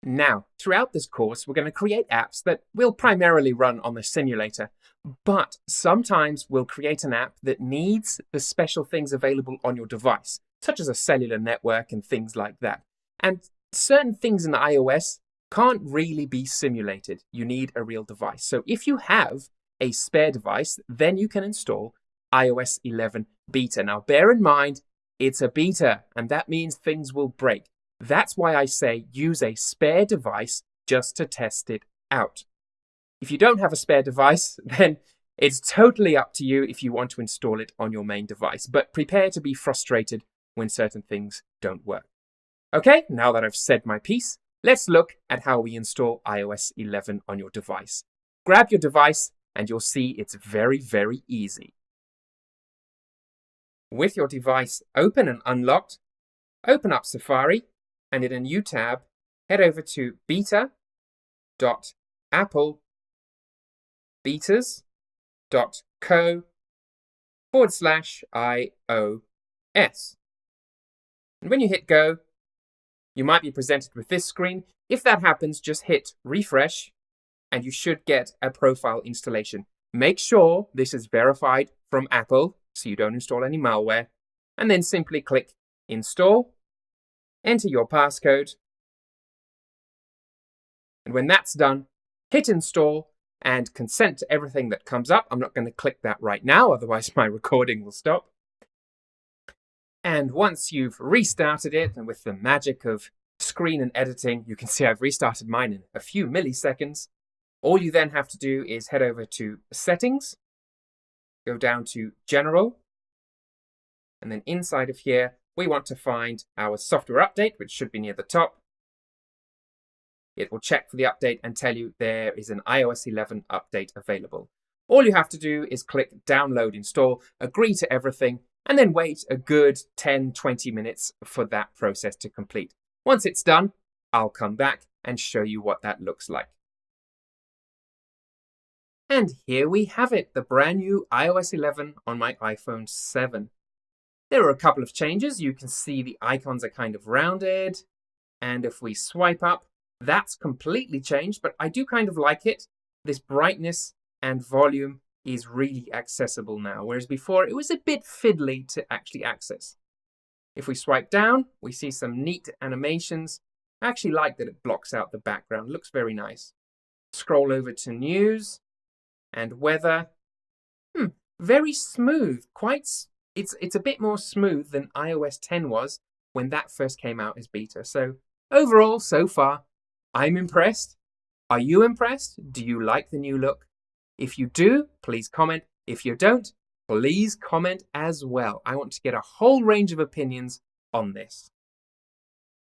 Now, throughout this course, we're going to create apps that will primarily run on the simulator, but sometimes we'll create an app that needs the special things available on your device, such as a cellular network and things like that. And certain things in iOS can't really be simulated. You need a real device. So if you have a spare device, then you can install iOS 11 beta. Now, bear in mind, it's a beta, and that means things will break. That's why I say use a spare device just to test it out. If you don't have a spare device, then it's totally up to you if you want to install it on your main device, but prepare to be frustrated when certain things don't work. Okay, now that I've said my piece, let's look at how we install iOS 11 on your device. Grab your device and you'll see it's very, very easy. With your device open and unlocked, open up Safari, and in a new tab, head over to beta.applebetas.co/iOS. And when you hit go, you might be presented with this screen. If that happens, just hit refresh and you should get a profile installation. Make sure this is verified from Apple so you don't install any malware, and then simply click install, enter your passcode, and when that's done, hit install and consent to everything that comes up. I'm not going to click that right now, otherwise my recording will stop. And once you've restarted it, and with the magic of screen and editing, you can see I've restarted mine in a few milliseconds. All you then have to do is head over to Settings, go down to General, and then inside of here, we want to find our software update, which should be near the top. It will check for the update and tell you there is an iOS 11 update available. All you have to do is click download, install, agree to everything, and then wait a good 10-20 minutes for that process to complete. Once it's done, I'll come back and show you what that looks like. And here we have it, the brand new iOS 11 on my iPhone 7. There are a couple of changes. You can see the icons are kind of rounded. And if we swipe up, that's completely changed, but I do kind of like it. This brightness and volume is really accessible now, whereas before it was a bit fiddly to actually access. If we swipe down, we see some neat animations. I actually like that it blocks out the background. It looks very nice. Scroll over to news and weather. Very smooth. It's a bit more smooth than iOS 10 was when that first came out as beta. So overall, so far, I'm impressed. Are you impressed? Do you like the new look? If you do, please comment. If you don't, please comment as well. I want to get a whole range of opinions on this.